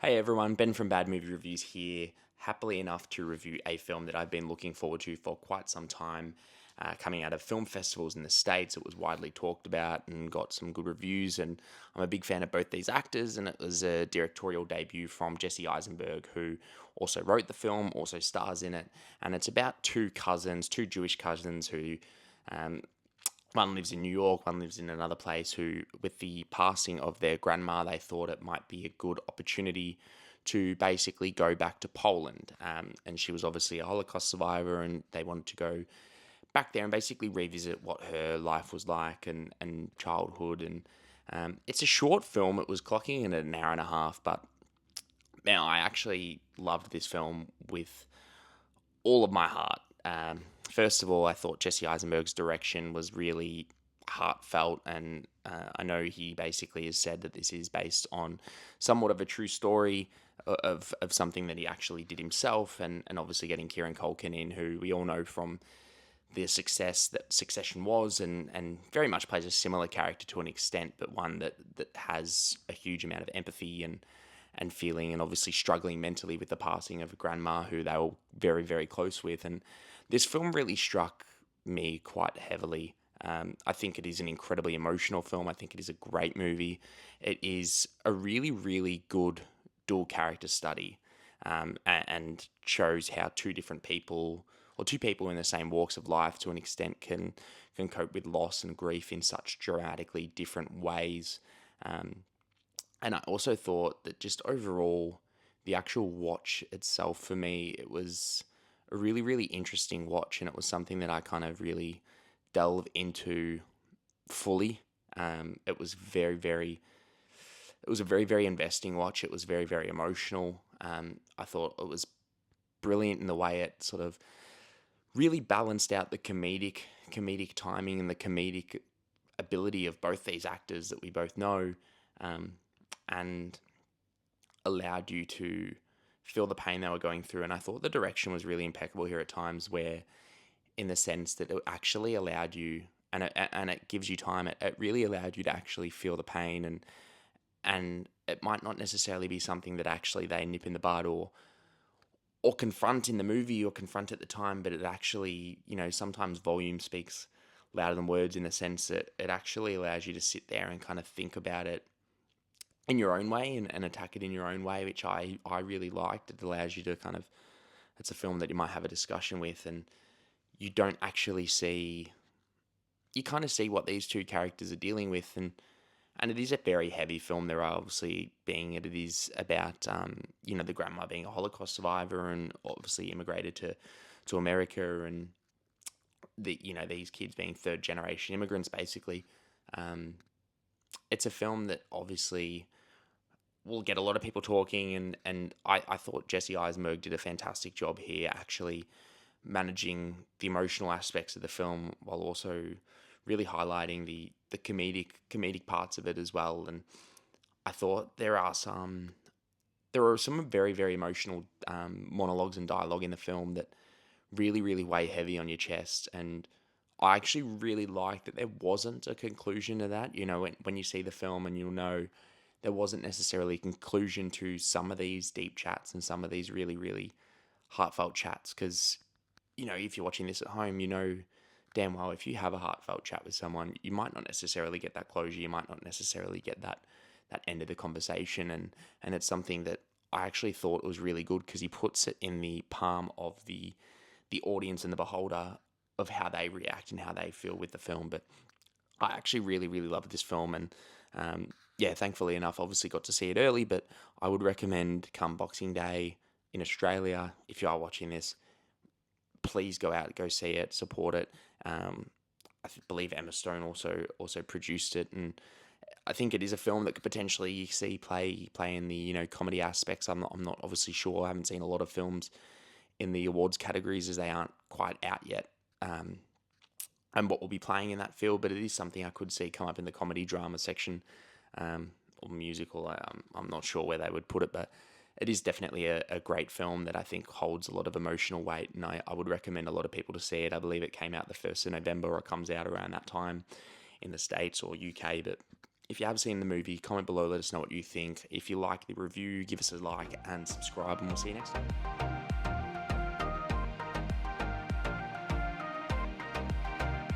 Hey everyone, Ben from Bad Movie Reviews here. Happily enough to review a film that I've been looking forward to for quite some time. Coming out of film festivals in the States, it was widely talked about and got some good reviews. And I'm a big fan of both these actors. And it was a directorial debut from Jesse Eisenberg, who also wrote the film, also stars in it. And it's about two cousins, two Jewish cousins who um, one lives in New York, one lives in another place, who, with the passing of their grandma, they thought it might be a good opportunity to basically go back to Poland. And she was obviously a Holocaust survivor, and they wanted to go back there and basically revisit what her life was like and childhood. And it's a short film. It was clocking in at an hour and a half, but now I actually loved this film with all of my heart. First of all, I thought Jesse Eisenberg's direction was really heartfelt, and I know he basically has said that this is based on somewhat of a true story of something that he actually did himself, and obviously getting Kieran Culkin in, who we all know from the success that Succession was, and very much plays a similar character to an extent, but one that has a huge amount of empathy and feeling, and obviously struggling mentally with the passing of a grandma who they were very, very close with. And this film really struck me quite heavily. I think it is an incredibly emotional film. I think it is a great movie. It is a really, really good dual character study, and shows how two different people, or two people in the same walks of life to an extent, can cope with loss and grief in such dramatically different ways. Um, and I also thought that just overall, the actual watch itself for me, it was a really, really interesting watch, and it was something that I kind of really delve into fully. It was it was a very, very investing watch. It was very, very emotional. I thought it was brilliant in the way it sort of really balanced out the comedic timing and the comedic ability of both these actors that we both know. Um, and allowed you to feel the pain they were going through. And I thought the direction was really impeccable here at times, where, in the sense that it actually allowed you, and it gives you time. It really allowed you to actually feel the pain, and it might not necessarily be something that actually they nip in the bud or confront in the movie or confront at the time, but it actually, sometimes volume speaks louder than words, in the sense that it actually allows you to sit there and kind of think about it in your own way, and attack it in your own way, which I really liked. It allows you to kind of, it's a film that you might have a discussion with, and you don't actually see, you kind of see what these two characters are dealing with, and it is a very heavy film. There are obviously being, it is about, the grandma being a Holocaust survivor and obviously immigrated to America, and these kids being third generation immigrants, basically. It's a film that obviously will get a lot of people talking, and I thought Jesse Eisenberg did a fantastic job here, actually managing the emotional aspects of the film while also really highlighting the comedic parts of it as well. And I thought there are some very, very emotional monologues and dialogue in the film that really, really weigh heavy on your chest. And I actually really like that there wasn't a conclusion to that. When you see the film, and you'll know there wasn't necessarily a conclusion to some of these deep chats and some of these really, really heartfelt chats. Because, if you're watching this at home, damn well, if you have a heartfelt chat with someone, you might not necessarily get that closure. You might not necessarily get that end of the conversation. And it's something that I actually thought was really good, because he puts it in the palm of the audience and the beholder, of how they react and how they feel with the film. But I actually really, really loved this film, and thankfully enough, obviously got to see it early. But I would recommend, come Boxing Day in Australia, if you are watching this, please go out, go see it, support it. I believe Emma Stone also produced it, and I think it is a film that could potentially see play in the comedy aspects. I'm not obviously sure. I haven't seen a lot of films in the awards categories, as they aren't quite out yet, and what will be playing in that field. But it is something I could see come up in the comedy drama section, or musical. I'm not sure where they would put it, but it is definitely a great film that I think holds a lot of emotional weight, and I would recommend a lot of people to see it. I believe it came out the 1st of November, or it comes out around that time in the States or UK, but If you have seen the movie, comment below, let us know what you think. If you like the review, give us a like and subscribe, and we'll see you next time.